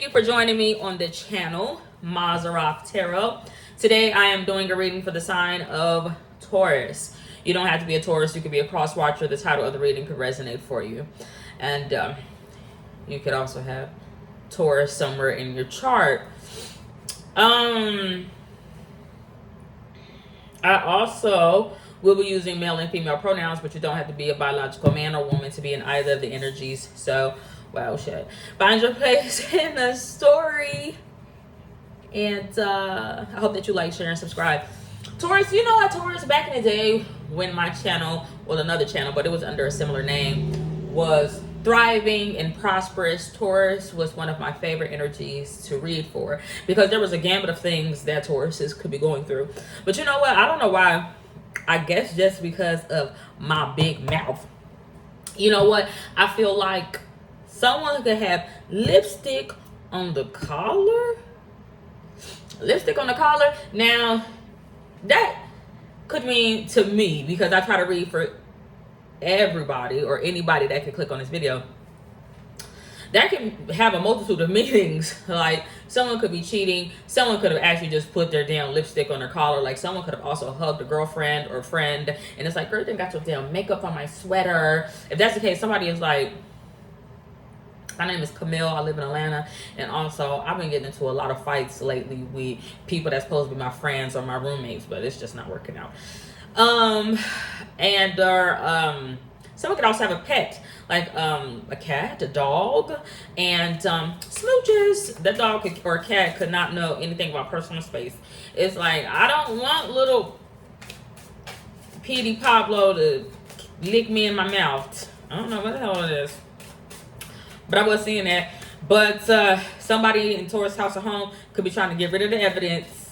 you for joining me on the channel, Mazaroff Tarot. Today I am doing a reading for the sign of Taurus. You don't have to be a Taurus, you could be a cross watcher. The title of the reading could resonate for you. And you could also have Taurus somewhere in your chart. I also will be using male and female pronouns, but you don't have to be a biological man or woman to be in either of the energies. So, well, shit. Find your place in the story. And I hope that you like, share, and subscribe. Taurus, you know how Taurus back in the day when my channel, well, another channel, but it was under a similar name, was thriving and prosperous. Taurus was one of my favorite energies to read for because there was a gamut of things that Tauruses could be going through. But you know what? I don't know why. I guess just because of my big mouth. You know what? I feel like someone could have lipstick on the collar. Lipstick on the collar. Now, that could mean to me, because I try to read for everybody or anybody that can click on this video, that can have a multitude of meanings. Like, someone could be cheating. Someone could have actually just put their damn lipstick on their collar. Like, someone could have also hugged a girlfriend or friend. And it's like, girl, you got your damn makeup on my sweater. If that's the case, somebody is like, my name is Camille. I live in Atlanta. And also, I've been getting into a lot of fights lately with people that's supposed to be my friends or my roommates. But it's just not working out. Someone could also have a pet, like a cat, a dog, and smooches. The dog or cat could not know anything about personal space. It's like, I don't want little Petey Pablo to lick me in my mouth. I don't know what the hell it is, but I was seeing that. But somebody in Taurus house or home could be trying to get rid of the evidence.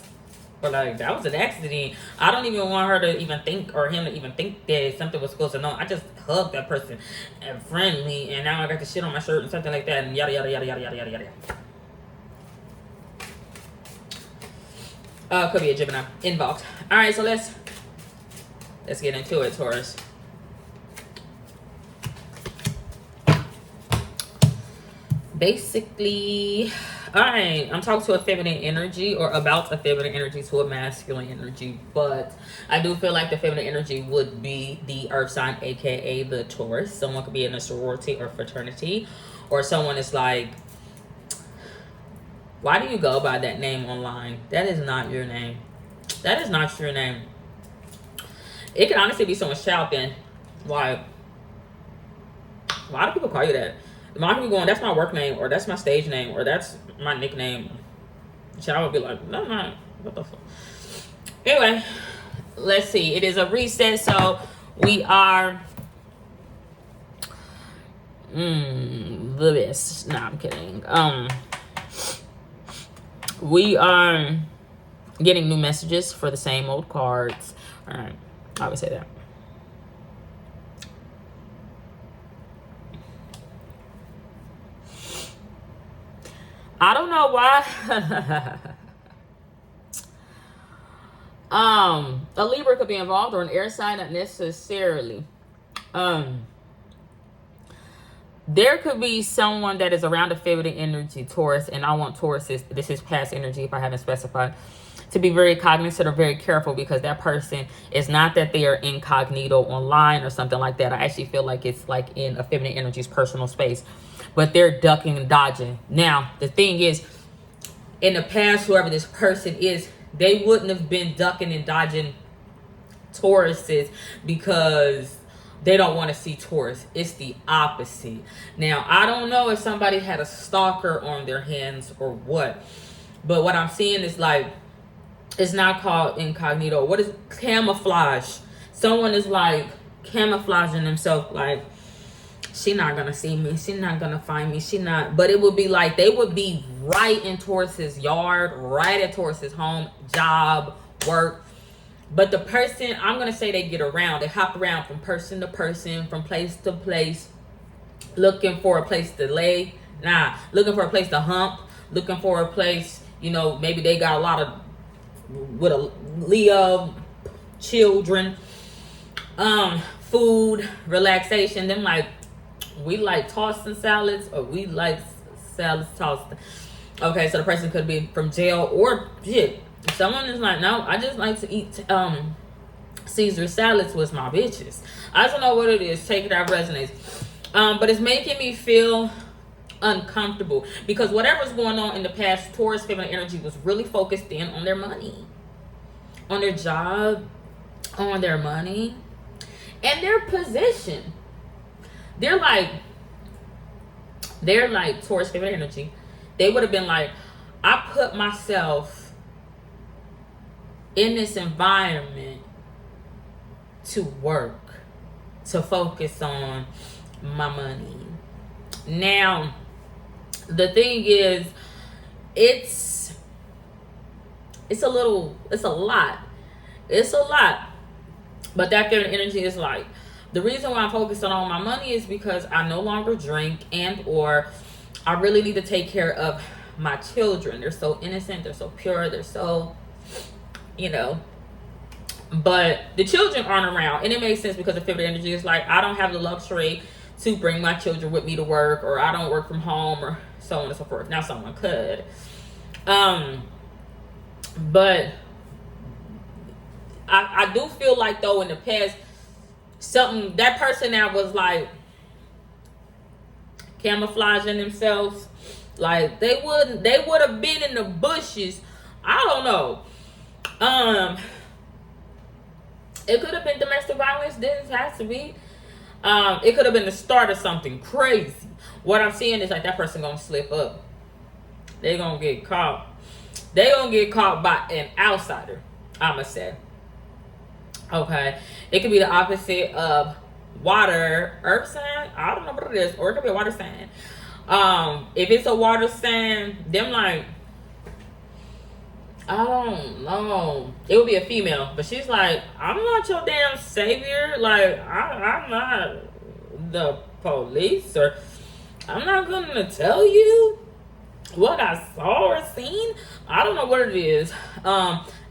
But like, that was an accident. I don't even want her to even think, or him to even think that something was supposed to know. I just hugged that person and friendly, and now I got the shit on my shirt and something like that, and yada yada yada yada yada yada yada. Could be a Gemini involved. All right, so let's get into it, Taurus. Basically, all right, I'm talking to a feminine energy, or about a feminine energy to a masculine energy, but I do feel like the feminine energy would be the earth sign, aka the Taurus. Someone could be in a sorority or fraternity, or someone is like, why do you go by that name online? That is not your name. That is not your name. It could honestly be someone's child then. Like, why do people call you that? A lot of people going, that's my work name, or that's my stage name, or that's my nickname. Child would be like, no, no, what the fuck? Anyway, let's see. It is a reset, so we are the best. No, I'm kidding. We are getting new messages for the same old cards. All right, I would say that. I don't know why. A Libra could be involved, or an air sign, not necessarily. There could be someone that is around a feminine energy, Taurus, and I want Taurus, this is past energy if I haven't specified, to be very cognizant or very careful, because that person is not that they are incognito online or something like that. I actually feel like it's like in a feminine energy's personal space, but they're ducking and dodging. Now, the thing is, in the past, whoever this person is, they wouldn't have been ducking and dodging Tauruses because they don't want to see Taurus. It's the opposite. Now, I don't know if somebody had a stalker on their hands or what, but what I'm seeing is like, it's not called incognito. What is camouflage? Someone is like camouflaging themselves, like, she not gonna see me, she not gonna find me, she not. But it would be like they would be right in Taurus's yard, right at Taurus's home, job, work. But the person, I'm gonna say, they get around, they hop around from person to person, from place to place, looking for a place to lay, looking for a place to hump, looking for a place, you know, maybe they got a lot of, with a Leo, children, food, relaxation. Them like, we like tossing salads, or we like salads tossed. Okay, so the person could be from jail or shit. Someone is like, no, I just like to eat Caesar salads with my bitches. I don't know what it is. Take it out, resonates. But it's making me feel uncomfortable because whatever's going on in the past, Taurus feminine energy was really focused in on their money, on their job, on their money, and their position. They're like Taurus feminine energy. They would have been like, I put myself in this environment to work, to focus on my money. Now, the thing is, it's a lot. But that feminine energy is like, the reason why I'm focusing on my money is because I no longer drink, and or I really need to take care of my children. They're so innocent, they're so pure, they're so, but the children aren't around. And it makes sense because the feminine energy is like, I don't have the luxury to bring my children with me to work, or I don't work from home, or so on and so forth. Now someone could. But I do feel like, though, in the past, that person that was like camouflaging themselves, like they would have been in the bushes. I don't know. It could have been domestic violence. Didn't have to be. It could have been the start of something crazy. What I'm seeing is like that person gonna slip up. They gonna get caught. They gonna get caught by an outsider, I'ma say. Okay. It could be the opposite of water, earth sign. I don't know what it is. Or it could be a water sign. If it's a water sign, them like, I don't know. It would be a female, but she's like, I'm not your damn savior. Like, I'm not the police, or I'm not gonna tell you what I saw or seen. I don't know what it is.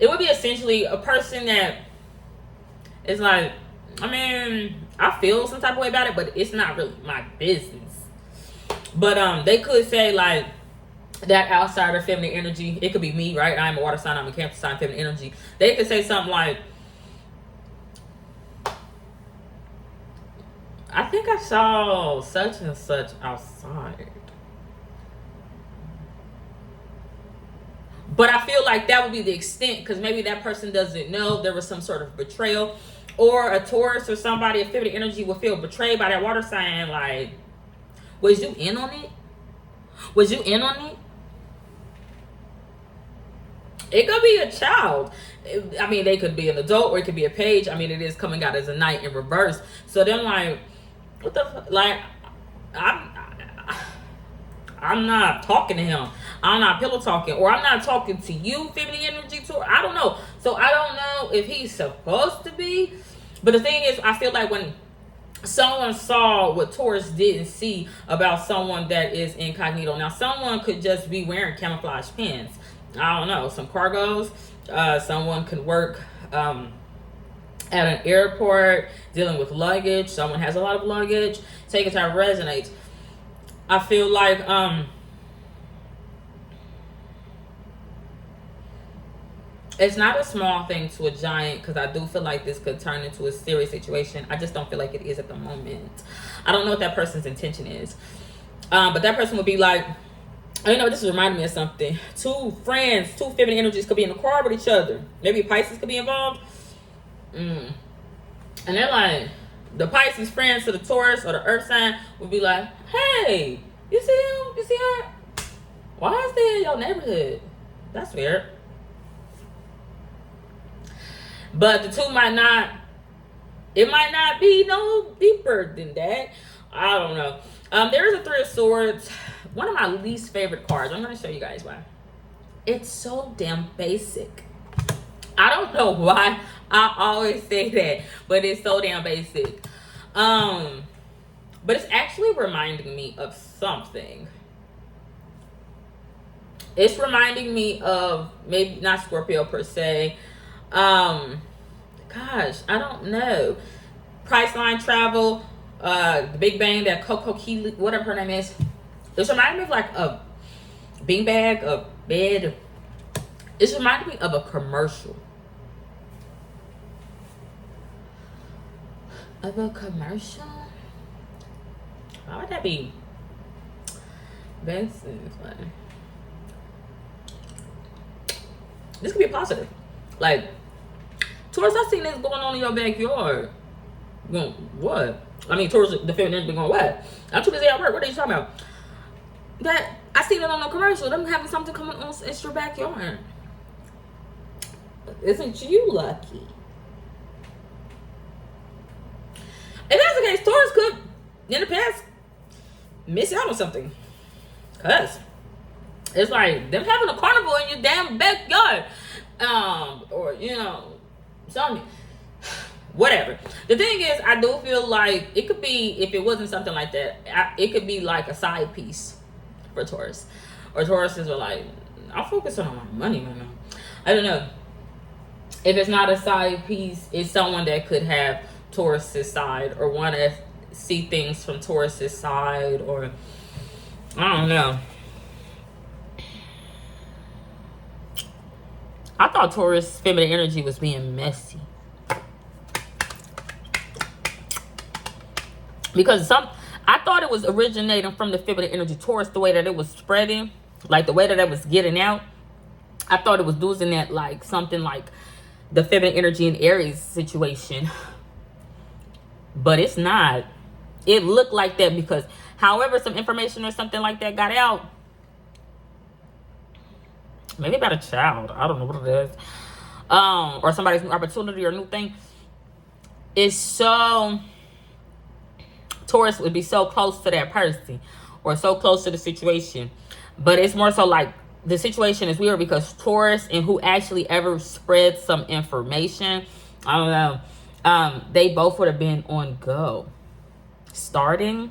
It would be essentially a person that is like, I mean, I feel some type of way about it, but it's not really my business. But they could say like, that outsider feminine energy, it could be me, right? I'm a water sign, I'm a Cancer sign, feminine energy. They could say something like, I think I saw such and such outside. But I feel like that would be the extent, because maybe that person doesn't know there was some sort of betrayal. Or a Taurus or somebody, a feminine energy will feel betrayed by that water sign. Like, was you in on it? Was you in on it? It could be a child. I mean, they could be an adult, or it could be a page. I mean, it is coming out as a knight in reverse. So then, like, what the like? I'm not talking to him. I'm not pillow talking, or I'm not talking to you, feminine energy too. I don't know. So I don't know if he's supposed to be. But the thing is, I feel like when someone saw what Taurus didn't see about someone that is incognito. Now, someone could just be wearing camouflage pants. I don't know, some cargos. Someone could work at an airport dealing with luggage. Someone has a lot of luggage. Take it to how it resonates. I feel like it's not a small thing to a giant, because I do feel like this could turn into a serious situation. I just don't feel like it is at the moment. I don't know what that person's intention is. But that person would be like, this is reminding me of something. Two friends, two feminine energies could be in the car with each other. Maybe Pisces could be involved. And they're like, the Pisces friends to the Taurus or the earth sign would be like, hey, you see him? You see her? Why is they in your neighborhood? That's weird. But the two might not, it might not be no deeper than that. I don't know. There is a Three of Swords. One of my least favorite cards. I'm going to show you guys why. It's so damn basic. I don't know why I always say that, but it's so damn basic. But it's actually reminding me of something. It's reminding me of, maybe not Scorpio per se. Gosh, I don't know. Priceline Travel, the Big Bang, that Coco Keely, whatever her name is. It's reminding me of like a beanbag, a bed. It reminded me of a commercial. Of a commercial? Why would that be? This could be positive. Like, Taurus, I seen this going on in your backyard. Going, what? I mean, Taurus, the feminine been going, what? I took his day at work. What are you talking about? That, I seen it on a commercial. Them having something coming on in your backyard. Isn't you lucky? If that's the case, Taurus could, in the past, miss out on something. Cause it's like them having a carnival in your damn backyard. Or, you know, something. Whatever. The thing is, I do feel like it could be, if it wasn't something like that, it could be like a side piece for Taurus. Or Tauruses are like, I'll focus on my money right now. I don't know. If it's not a side piece, it's someone that could have Taurus's side or want to see things from Taurus's side, or I don't know. I thought Taurus feminine energy was being messy. Because I thought it was originating from the feminine energy Taurus, the way that it was spreading, like the way that it was getting out. I thought it was losing that, like something like the feminine energy in Aries situation. But it's not. It looked like that because however some information or something like that got out, maybe about a child, I don't know what it is, or somebody's new opportunity or new thing, is so, Taurus would be so close to that person or so close to the situation. But it's more so like the situation is weird because Taurus and who actually ever spread some information, I don't know, they both would have been on go. Starting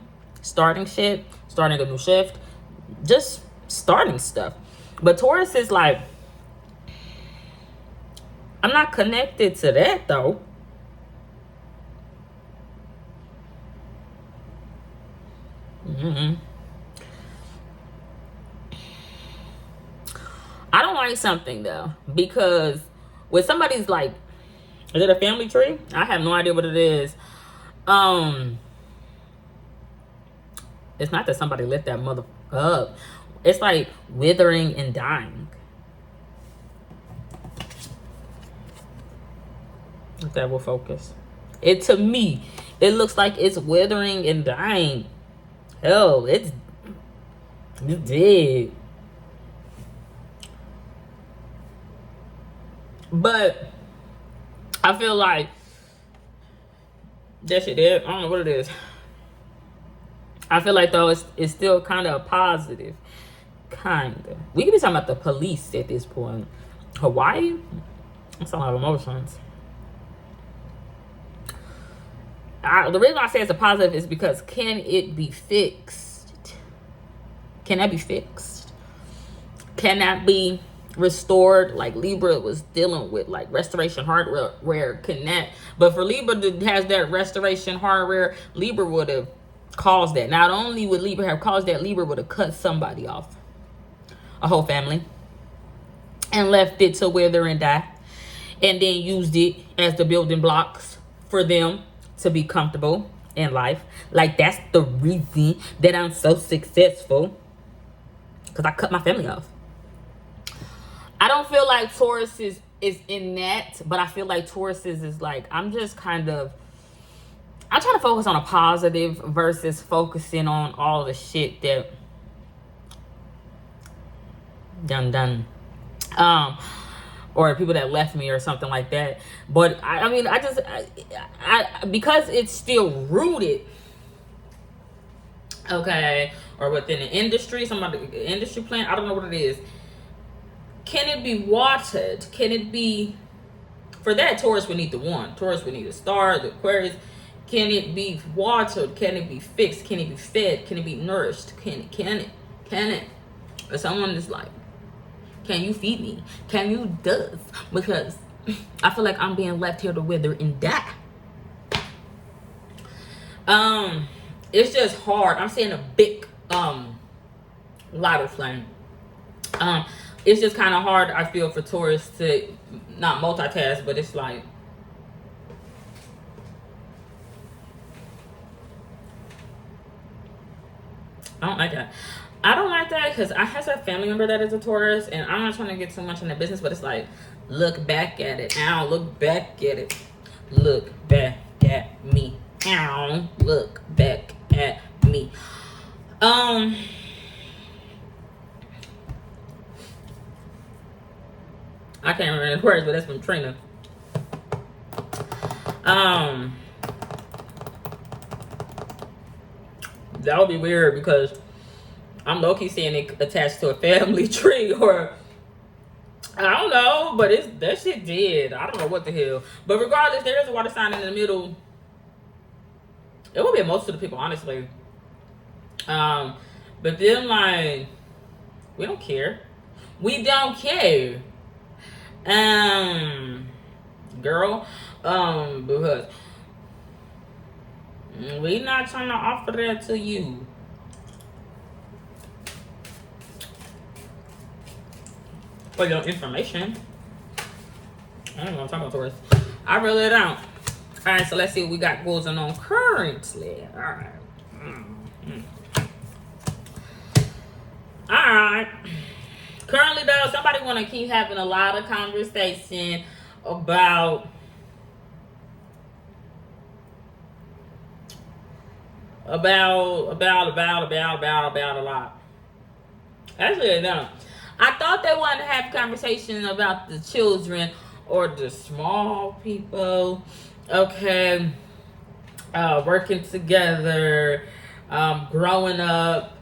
shit, starting a new shift, just starting stuff. But Taurus is like, I'm not connected to that though. I don't like something though, because when somebody's like, is it a family tree? I have no idea what it is. It's not that somebody lit that mother up. It's like withering and dying. If that will focus. It, to me, it looks like it's withering and dying. Hell, it's dead. But I feel like that shit dead. I don't know what it is. I feel like though it's still kind of positive. Kinda. We could be talking about the police at this point. Hawaii? That's a lot of emotions. The reason I say it's a positive is because can it be fixed? Can that be fixed? Can that be restored? Like Libra was dealing with, like restoration hardware. Can that? But for Libra that has that restoration hardware, Libra would have caused that. Not only would Libra have caused that, Libra would have cut somebody off, a whole family, and left it to wither and die, and then used it as the building blocks for them to be comfortable in life. Like that's the reason that I'm so successful, because I cut my family off. I don't feel like Taurus is in that, but I feel like Taurus is like, I'm trying to focus on a positive versus focusing on all the shit that done. Or people that left me or something like that. But I mean, because it's still rooted, okay, or within the industry, industry plan, I don't know what it is. Can it be watered? Can it be, for that, Taurus would need the one. Taurus would need a star, the Aquarius. Can it be watered? Can it be fixed? Can it be fed? Can it be nourished? Can it? Or someone is like, can you feed me? Can you does? Because I feel like I'm being left here to wither and die. It's just hard. I'm seeing a big lighter flame. It's just kind of hard, I feel, for Taurus to not multitask, but it's like, I don't like that. I don't like that because I have a family member that is a Taurus, and I'm not trying to get too much in the business, but it's like, look back at it. Ow, look back at it. Look back at me. Ow, look back at me. I can't remember the words, but that's from Trina. That would be weird because I'm low-key seeing it attached to a family tree, or I don't know, but that shit did. I don't know what the hell. But regardless, there is a water sign in the middle. It would be most of the people, honestly. But then, like, we don't care. We don't care. Girl, because we not trying to offer that to you. For your information. I don't know what I'm talking about, Taurus. I really don't. Alright, so let's see what we got going on currently. Alright. Alright. Currently, though, somebody want to keep having a lot of conversation about a lot. Actually, they don't. I thought they wanted to have conversation about the children or the small people. Okay. Working together, growing up,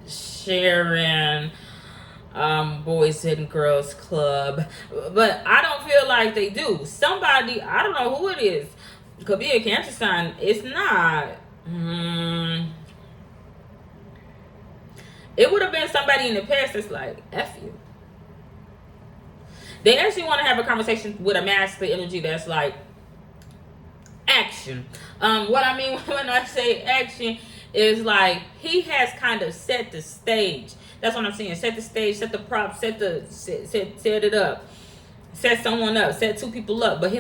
sharing, boys and girls club. But I don't feel like they do. Somebody, I don't know who it is, could be a Cancer sign. It's not. It would have been somebody in the past that's like, F you. They actually want to have a conversation with a masculine energy that's like, action. What I mean when I say action is like, he has kind of set the stage. That's what I'm saying. Set the stage, set the prop, set it up. Set someone up, set two people up. But he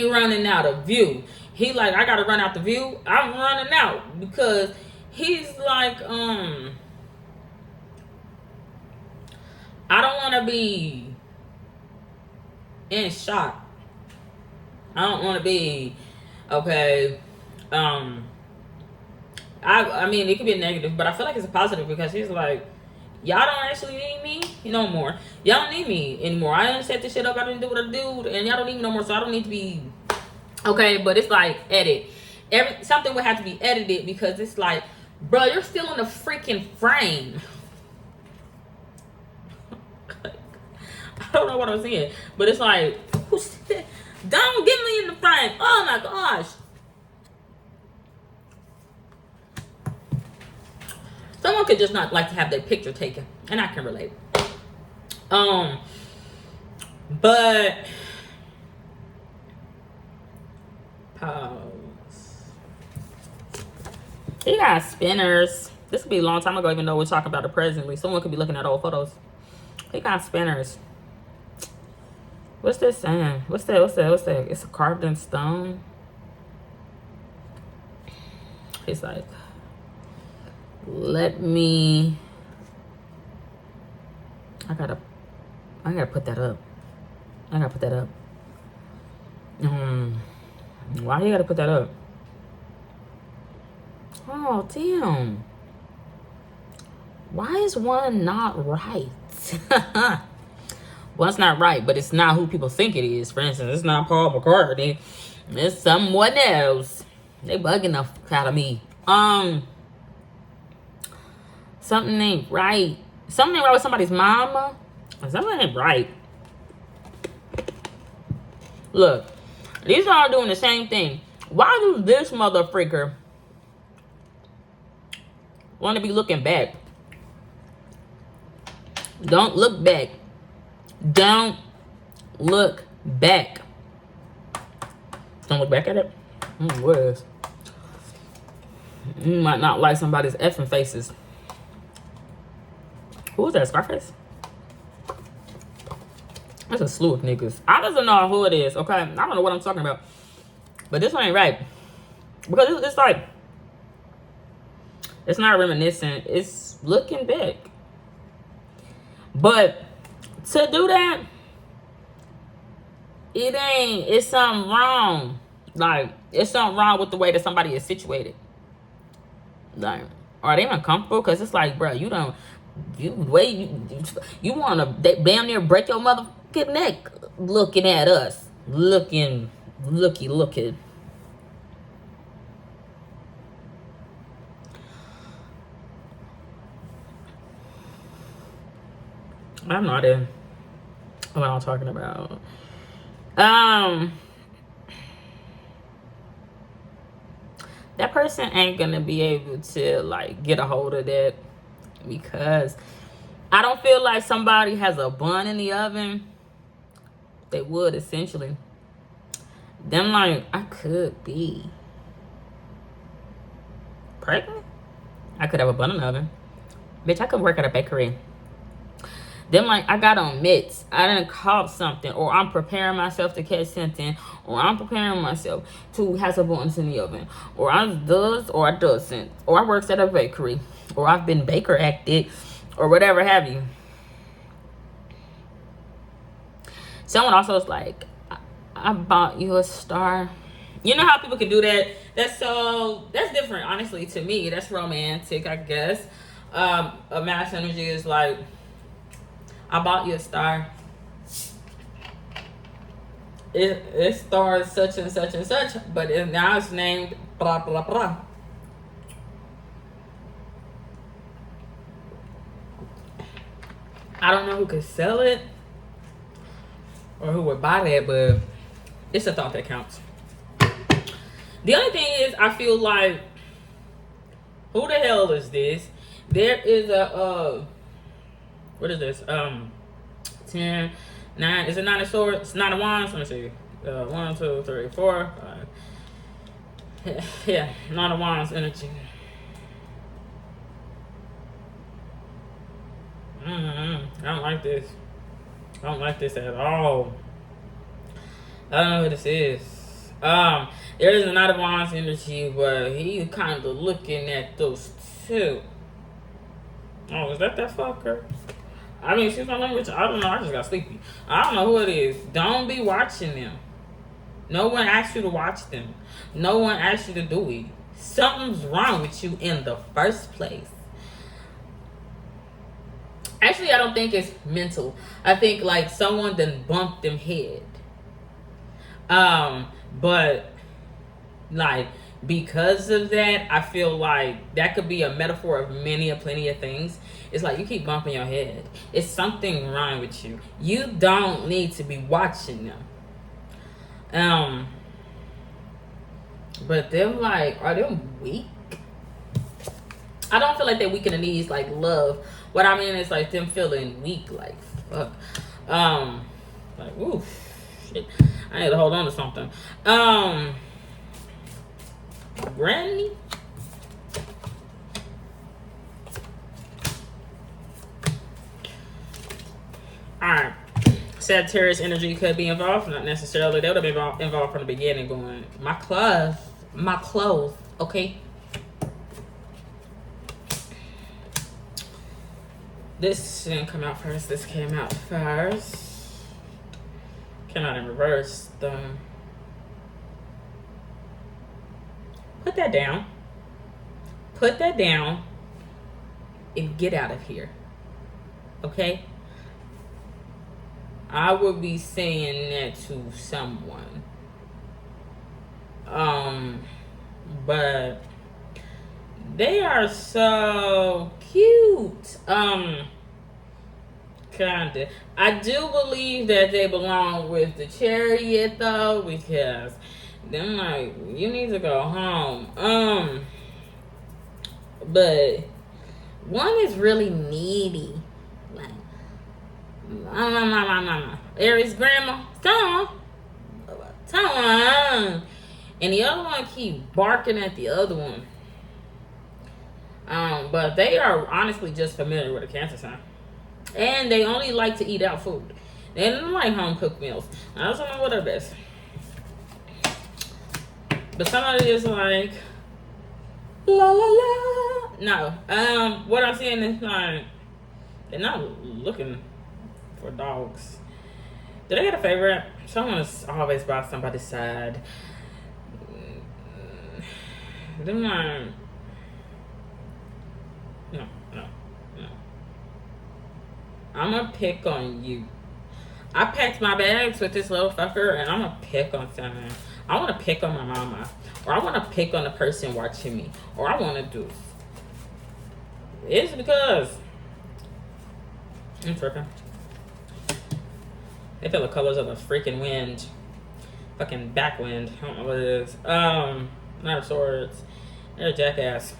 running out of view. He like, I gotta run out the view. I'm running out because he's like, I don't want to be in shock. I don't want to be, okay, I mean, it could be a negative, but I feel like it's a positive because he's like, y'all don't actually need me no more. Y'all don't need me anymore. I didn't set this shit up. I didn't do what I do, and y'all don't need me no more, so I don't need to be, okay, but it's like, edit. Something would have to be edited because it's like, bro, you're still in the freaking frame. I don't know what I'm saying, but it's like, don't get me in the frame. Oh my gosh. Someone could just not like to have their picture taken, and I can relate. But pause. He got spinners. This could be a long time ago, even though we're talking about it presently. Someone could be looking at old photos. He got spinners. What's this saying? What's that? It's carved in stone. It's like, let me. I gotta put that up. Why you gotta put that up? Oh, damn. Why is one not right? Well, it's not right, but it's not who people think it is. For instance, it's not Paul McCartney. It's someone else. They bugging the fuck out of me. Something ain't right. Something ain't right with somebody's mama. Something ain't right. Look, these are all doing the same thing. Why do this motherfucker want to be looking back? Don't look back. Don't look back. Don't look back at it? What is? You might not like somebody's effing faces. Who's that, Scarface? That's a slew of niggas. I doesn't know who it is, okay? I don't know what I'm talking about. But this one ain't right. Because it's like, it's not reminiscent. It's looking back. But to do that, it's something wrong. Like, it's something wrong with the way that somebody is situated. Like, are they uncomfortable? Because it's like, bro, you want to damn near break your motherfucking neck looking at us. Looking. I have no idea what I'm talking about. That person ain't gonna be able to like get a hold of that, because I don't feel like somebody has a bun in the oven. They would, essentially. Them like, I could be pregnant. I could have a bun in the oven. Bitch, I could work at a bakery. Them like, I got on mitts. I done caught something. Or I'm preparing myself to catch something. Or I'm preparing myself to have some buns in the oven. Or I does or I doesn't. Or I works at a bakery. Or I've been baker acted. Or whatever have you. Someone also is like, I bought you a star. You know how people can do that? That's different, honestly, to me. That's romantic, I guess. A mass energy is like, I bought you a star. It stars such and such and such, but now it's named blah, blah, blah. I don't know who could sell it or who would buy that, but it's a thought that counts. The only thing is, I feel like, who the hell is this? There is a, what is this? 10, 9, is it 9 of swords? It's 9 of wands? Let me see. 1, 2, 3, 4, 5. Yeah, 9 of wands energy. I don't like this. I don't like this at all. I don't know who this is. There is a Knight of Wands energy, but he's kind of looking at those two. Oh, is that fucker? I mean, excuse my language. I don't know. I just got sleepy. I don't know who it is. Don't be watching them. No one asked you to watch them. No one asked you to do it. Something's wrong with you in the first place. Actually, I don't think it's mental. I think like someone done bumped them head. But like because of that, I feel like that could be a metaphor of plenty of things. It's like you keep bumping your head. It's something wrong with you. You don't need to be watching them. But them like, are them weak? I don't feel like they're weak in the knees like love. What I mean is like them feeling weak, like fuck. Like ooh, shit. I need to hold on to something. Granny. Alright. Sagittarius energy could be involved, not necessarily. They would have been involved from the beginning going, my clothes, okay? This didn't come out first. This came out first. Came out in reverse, though. Put that down. Put that down and get out of here. Okay? I would be saying that to someone. But they are so cute. Kinda. I do believe that they belong with the Chariot though, because them like, you need to go home. But one is really needy. Like, Aries grandma, come on. And the other one keep barking at the other one. But they are honestly just familiar with a Cancer sign. And they only like to eat out food. They don't like home cooked meals. I don't know what are best. But somebody is like, la la la. No. What I'm saying is like, they're not looking for dogs. Did I get a favorite? Someone's always by somebody's side. Then like, no. I'm gonna pick on you. I packed my bags with this little fucker, and I'm gonna pick on someone. I want to pick on my mama, or I want to pick on the person watching me, or I want to do. It's because I'm tripping. They feel the colors of the freaking wind, fucking backwind. I don't know what it is. Not of swords. They're a jackass.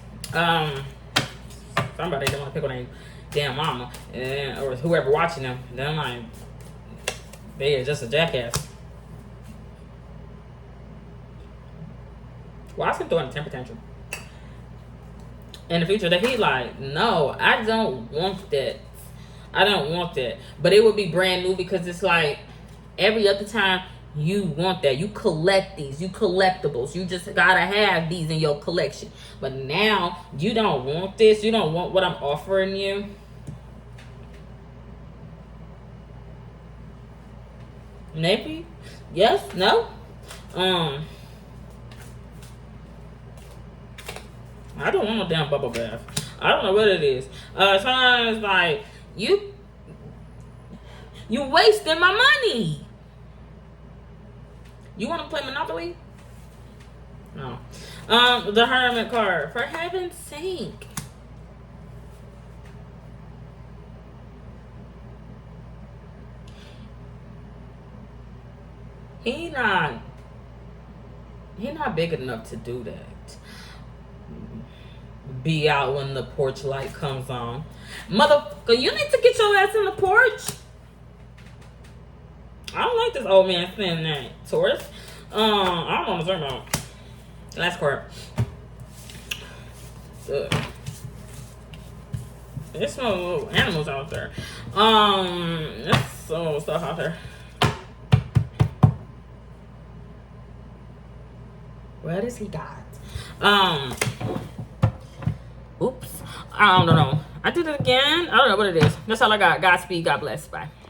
Somebody don't want to pick on their damn mama, or whoever watching them. Then like, they are just a jackass. Watch him throwing a temper tantrum. In the future, that he like, no, I don't want that. I don't want that. But it would be brand new because it's like every other time you want that. You collect these. You collectibles. You just gotta have these in your collection. But now you don't want this. You don't want what I'm offering you. Maybe. Yes. No. I don't want no damn bubble bath. I don't know what it is. Sometimes like you wasting my money. You want to play Monopoly? No. The Hermit card. For heaven's sake. He not big enough to do that. Be out when the porch light comes on. Motherfucker, you need to get your ass in the porch. I don't like this old man saying that. Taurus. I don't know what I'm talking about. Last card. There's some little animals out there. There's some little stuff out there. What does he got? Oops. I don't know. I did it again. I don't know what it is. That's all I got. Godspeed. God bless. Bye.